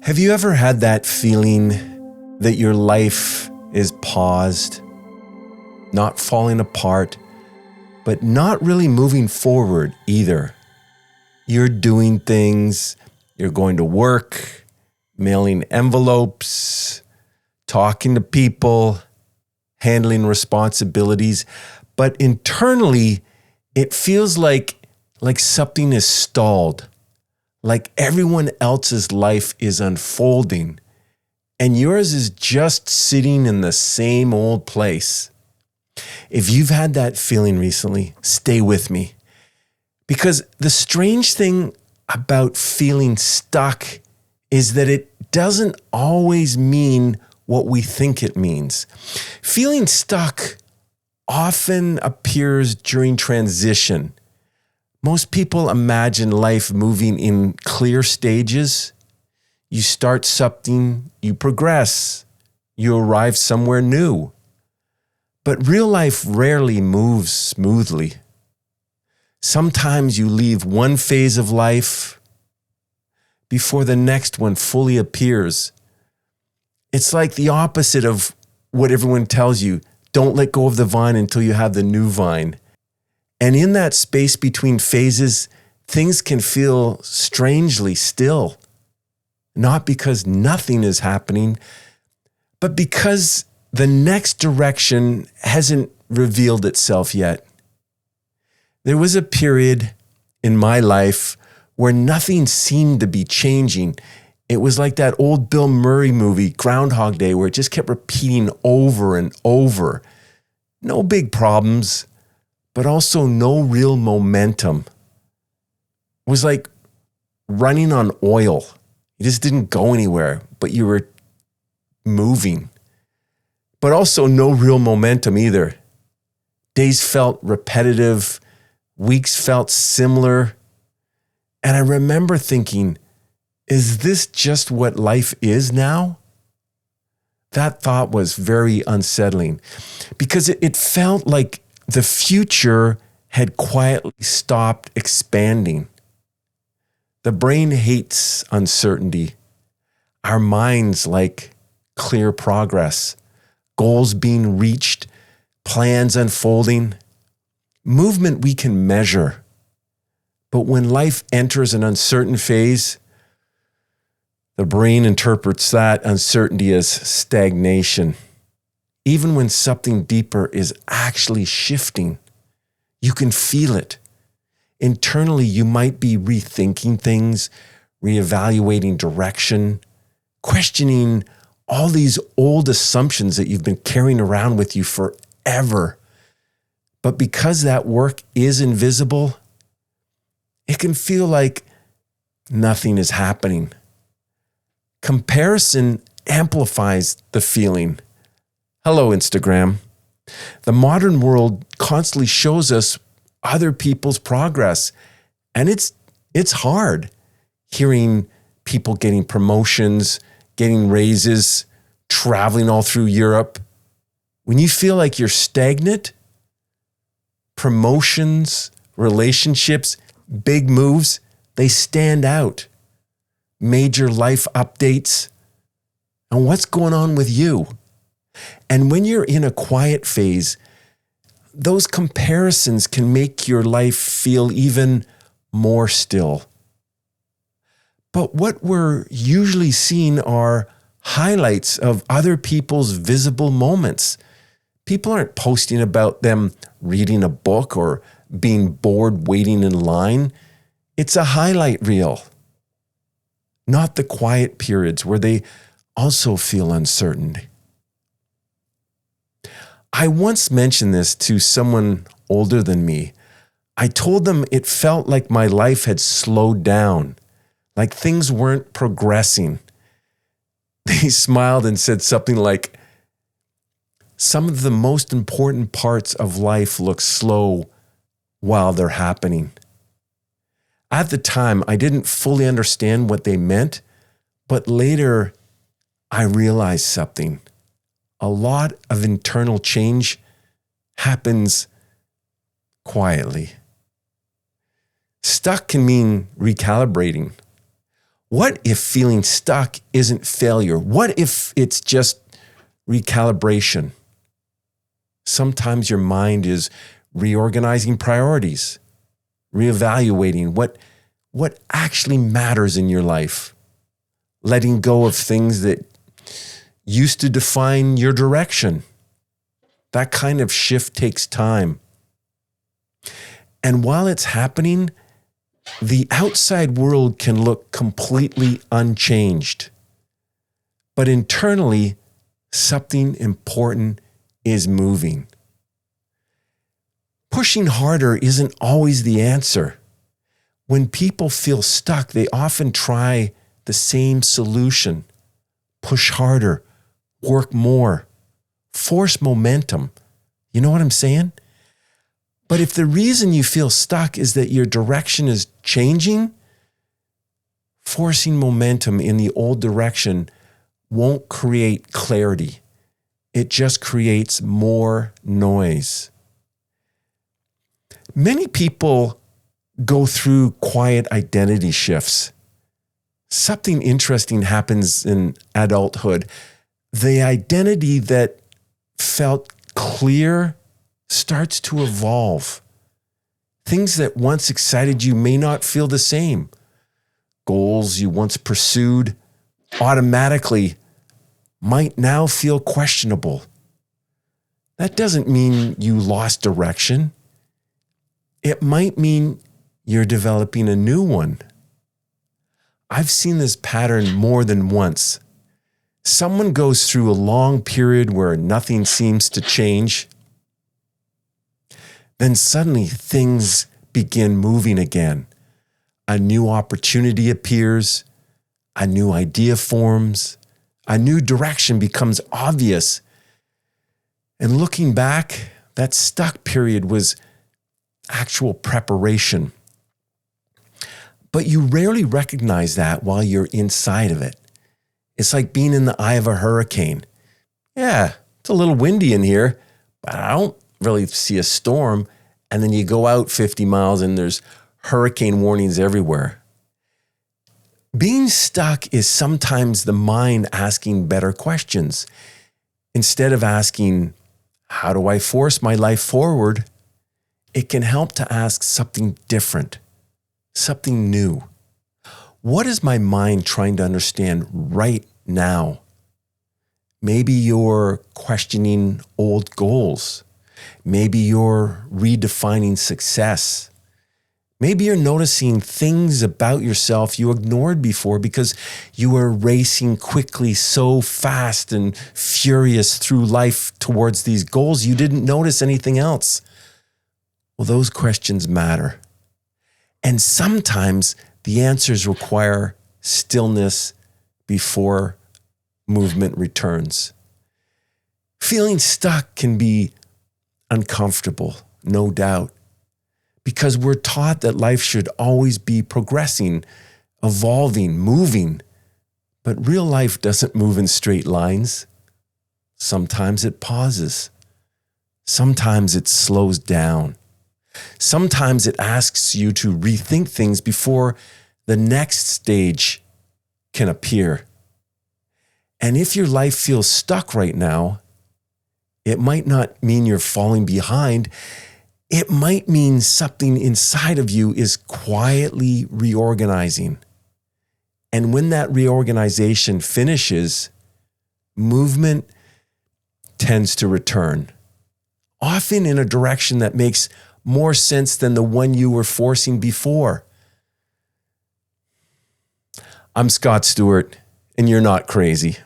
Have you ever had that feeling that your life is paused, not falling apart, but not really moving forward either? You're doing things, you're going to work, mailing envelopes, talking to people, handling responsibilities, but internally, it feels like something is stalled, like everyone else's life is unfolding, and yours is just sitting in the same old place. If you've had that feeling recently, stay with me. Because the strange thing about feeling stuck is that it doesn't always mean what we think it means. Feeling stuck often appears during transition. Most people imagine life moving in clear stages. You start something, you progress, you arrive somewhere new. But real life rarely moves smoothly. Sometimes you leave one phase of life before the next one fully appears. It's like the opposite of what everyone tells you. Don't let go of the vine until you have the new vine. And in that space between phases, things can feel strangely still. Not because nothing is happening, but because the next direction hasn't revealed itself yet. There was a period in my life where nothing seemed to be changing. It was like that old Bill Murray movie, Groundhog Day, where it just kept repeating over and over. No big problems, but also no real momentum. It was like running on oil. You just didn't go anywhere, but you were moving. But also no real momentum either. Days felt repetitive. Weeks felt similar. And I remember thinking, is this just what life is now? That thought was very unsettling because it felt like the future had quietly stopped expanding. The brain hates uncertainty. Our minds like clear progress, goals being reached, plans unfolding, movement we can measure. But when life enters an uncertain phase, the brain interprets that uncertainty as stagnation. Even when something deeper is actually shifting, you can feel it. Internally, you might be rethinking things, reevaluating direction, questioning all these old assumptions that you've been carrying around with you forever. But because that work is invisible, it can feel like nothing is happening. Comparison amplifies the feeling. Hello, Instagram. The modern world constantly shows us other people's progress, and it's hard hearing people getting promotions, getting raises, traveling all through Europe. When you feel like you're stagnant, promotions, relationships, big moves, they stand out. Major life updates. And what's going on with you? And when you're in a quiet phase, those comparisons can make your life feel even more still. But what we're usually seeing are highlights of other people's visible moments. People aren't posting about them reading a book or being bored waiting in line. It's a highlight reel, not the quiet periods where they also feel uncertain. I once mentioned this to someone older than me. I told them it felt like my life had slowed down, like things weren't progressing. They smiled and said something like, "Some of the most important parts of life look slow while they're happening." At the time, I didn't fully understand what they meant, but later I realized something. A lot of internal change happens quietly. Stuck can mean recalibrating. What if feeling stuck isn't failure? What if it's just recalibration? Sometimes your mind is reorganizing priorities, reevaluating what actually matters in your life, letting go of things that used to define your direction. That kind of shift takes time. And while it's happening, the outside world can look completely unchanged. But internally, something important is moving. Pushing harder isn't always the answer. When people feel stuck, they often try the same solution. Push harder, work more, force momentum. You know what I'm saying? But if the reason you feel stuck is that your direction is changing, forcing momentum in the old direction won't create clarity. It just creates more noise. Many people go through quiet identity shifts. Something interesting happens in adulthood. The identity that felt clear starts to evolve. Things that once excited you may not feel the same. Goals you once pursued automatically might now feel questionable. That doesn't mean you lost direction. It might mean you're developing a new one. I've seen this pattern more than once. Someone goes through a long period where nothing seems to change. Then suddenly things begin moving again. A new opportunity appears, a new idea forms, a new direction becomes obvious. And looking back, that stuck period was actual preparation. But you rarely recognize that while you're inside of it. It's like being in the eye of a hurricane. Yeah, it's a little windy in here, but I don't really see a storm. And then you go out 50 miles and there's hurricane warnings everywhere. Being stuck is sometimes the mind asking better questions. Instead of asking, how do I force my life forward? It can help to ask something different, something new. What is my mind trying to understand right now? Maybe you're questioning old goals. Maybe you're redefining success. Maybe you're noticing things about yourself you ignored before because you were racing quickly, so fast and furious through life towards these goals, you didn't notice anything else. Well, those questions matter. And sometimes the answers require stillness before movement returns. Feeling stuck can be uncomfortable, no doubt, because we're taught that life should always be progressing, evolving, moving. But real life doesn't move in straight lines. Sometimes it pauses. Sometimes it slows down. Sometimes it asks you to rethink things before the next stage can appear. And if your life feels stuck right now, it might not mean you're falling behind. It might mean something inside of you is quietly reorganizing. And when that reorganization finishes, movement tends to return, often in a direction that makes more sense than the one you were forcing before. I'm Scott Stewart, and you're not crazy.